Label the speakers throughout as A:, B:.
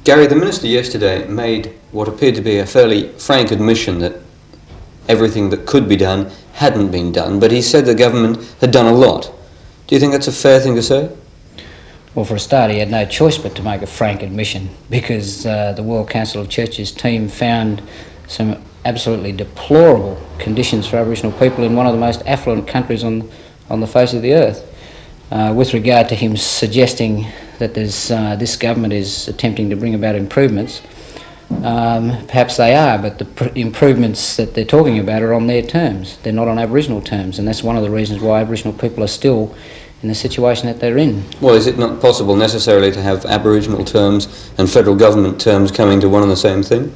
A: Gary, the Minister yesterday made what appeared to be a fairly frank admission that everything that could be done hadn't been done, but he said the government had done a lot. Do you think that's a fair thing to say?
B: Well, for a start, he had no choice but to make a frank admission, because the World Council of Churches team found some absolutely deplorable conditions for Aboriginal people in one of the most affluent countries on the face of the earth. With regard to him suggesting that this government is attempting to bring about improvements, perhaps they are, but the improvements that they're talking about are on their terms. They're not on Aboriginal terms, and that's one of the reasons why Aboriginal people are still in the situation that they're in.
A: Well, is it not possible necessarily to have Aboriginal terms and federal government terms coming to one and the same thing?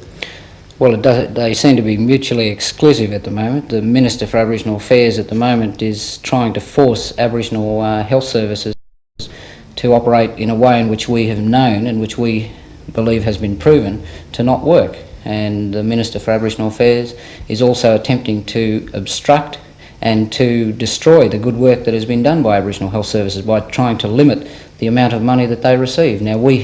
B: Well, they seem to be mutually exclusive at the moment. The Minister for Aboriginal Affairs at the moment is trying to force Aboriginal health services to operate in a way in which we have known and which we believe has been proven to not work. And the Minister for Aboriginal Affairs is also attempting to obstruct and to destroy the good work that has been done by Aboriginal health services by trying to limit the amount of money that they receive. Now, we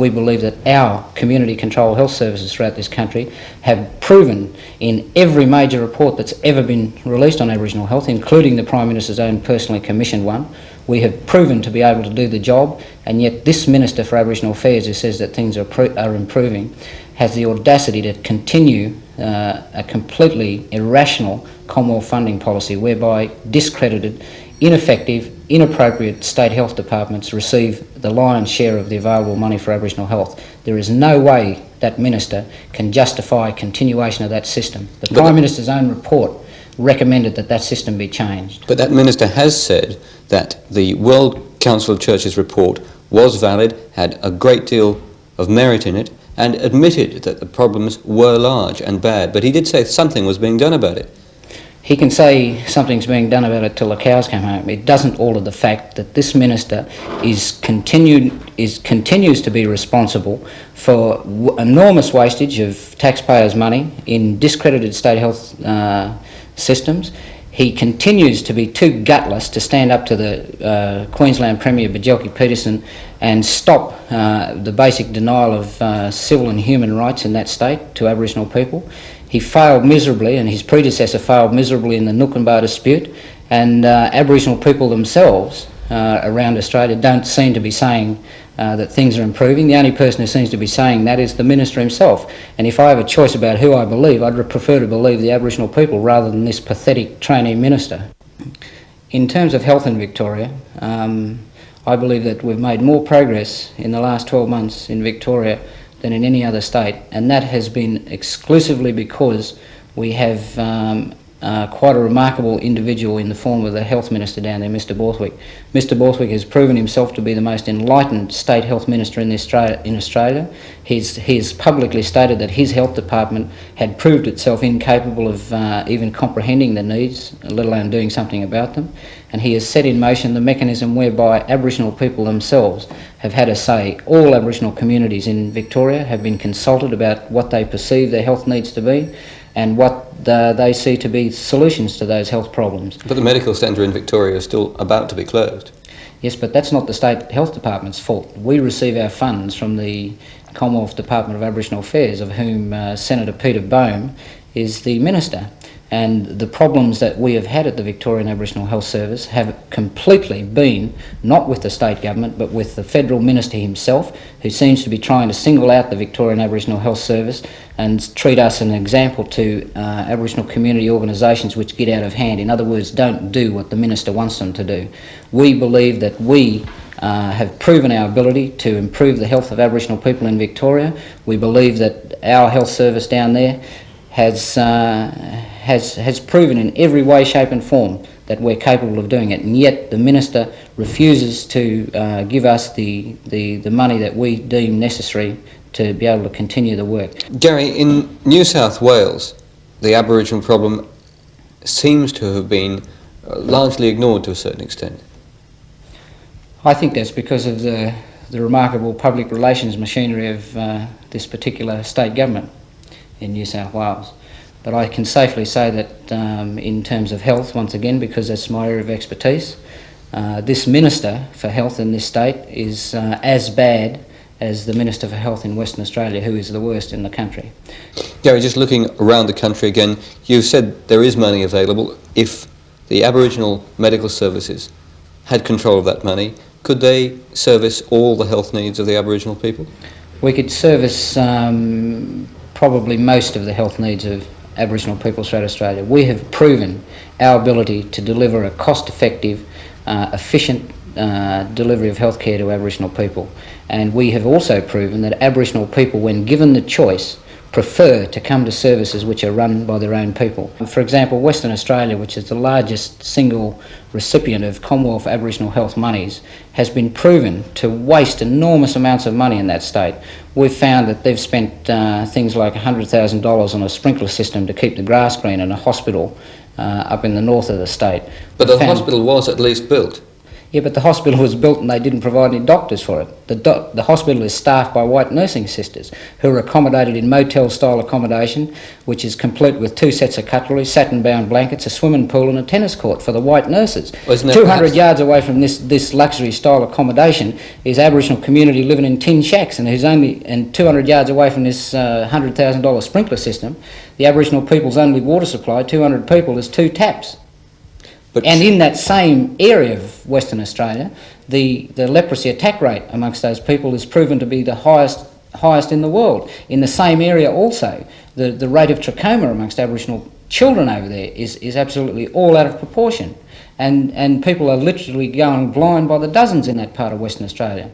B: believe that our community-controlled health services throughout this country have proven in every major report that's ever been released on Aboriginal health, including the Prime Minister's own personally commissioned one, we have proven to be able to do the job, and yet this Minister for Aboriginal Affairs, who says that things are improving, has the audacity to continue a completely irrational Commonwealth funding policy whereby discredited, ineffective, inappropriate state health departments receive the lion's share of the available money for Aboriginal health. There is no way that Minister can justify continuation of that system. The Prime Minister's own report recommended that that system be changed.
A: But that Minister has said that the World Council of Churches report was valid, had a great deal of merit in it, and admitted that the problems were large and bad. But he did say something was being done about it.
B: He can say something's being done about it till the cows come home. It doesn't alter the fact that this Minister continues to be responsible for enormous wastage of taxpayers' money in discredited state health systems. He continues to be too gutless to stand up to the Queensland Premier Bajelki Peterson and stop the basic denial of civil and human rights in that state to Aboriginal people. He failed miserably, and his predecessor failed miserably in the Noonkanbah dispute, and Aboriginal people themselves around Australia don't seem to be saying that things are improving. The only person who seems to be saying that is the Minister himself. And if I have a choice about who I believe, I'd prefer to believe the Aboriginal people rather than this pathetic trainee Minister. In terms of health in Victoria, I believe that we've made more progress in the last 12 months in Victoria than in any other state, and that has been exclusively because we have quite a remarkable individual in the form of the Health Minister down there, Mr Borthwick. Mr Borthwick has proven himself to be the most enlightened State Health Minister in Australia. He's publicly stated that his health department had proved itself incapable of even comprehending the needs, let alone doing something about them. And he has set in motion the mechanism whereby Aboriginal people themselves have had a say. All Aboriginal communities in Victoria have been consulted about what they perceive their health needs to be and what they see to be solutions to those health problems.
A: But the medical centre in Victoria is still about to be closed.
B: Yes, but that's not the State Health Department's fault. We receive our funds from the Commonwealth Department of Aboriginal Affairs, of whom Senator Peter Boehm is the Minister. And the problems that we have had at the Victorian Aboriginal Health Service have completely been not with the state government but with the federal minister himself, who seems to be trying to single out the Victorian Aboriginal Health Service and treat us as an example to Aboriginal community organisations which get out of hand. In other words, don't do what the minister wants them to do. We believe that we have proven our ability to improve the health of Aboriginal people in Victoria. We believe that our health service down there has proven in every way, shape and form that we're capable of doing it, and yet the Minister refuses to give us the money that we deem necessary to be able to continue the work.
A: Gary, in New South Wales, the Aboriginal problem seems to have been largely ignored to a certain extent.
B: I think that's because of the remarkable public relations machinery of this particular state government in New South Wales. But I can safely say that in terms of health, once again, because that's my area of expertise, this Minister for Health in this state is as bad as the Minister for Health in Western Australia, who is the worst in the country.
A: Gary, just looking around the country again, you said there is money available. If the Aboriginal medical services had control of that money, could they service all the health needs of the Aboriginal people?
B: We could service probably most of the health needs of Aboriginal people throughout Australia. We have proven our ability to deliver a cost-effective, efficient delivery of healthcare to Aboriginal people. And we have also proven that Aboriginal people, when given the choice, prefer to come to services which are run by their own people. For example, Western Australia, which is the largest single recipient of Commonwealth Aboriginal health monies, has been proven to waste enormous amounts of money in that state. We've found that they've spent things like $100,000 on a sprinkler system to keep the grass green in a hospital up in the north of the state.
A: But the hospital was at least built.
B: Yeah, but the hospital was built and they didn't provide any doctors for it. The hospital is staffed by white nursing sisters who are accommodated in motel-style accommodation, which is complete with 2 sets of cutlery, satin-bound blankets, a swimming pool and a tennis court for the white nurses.
A: Well,
B: 200 yards away from this luxury-style accommodation is Aboriginal community living in tin shacks, and 200 yards away from this $100,000 sprinkler system, the Aboriginal people's only water supply, 200 people, is 2 taps. And in that same area of Western Australia, the leprosy attack rate amongst those people is proven to be the highest in the world. In the same area also, the rate of trachoma amongst Aboriginal children over there is absolutely all out of proportion. And people are literally going blind by the dozens in that part of Western Australia.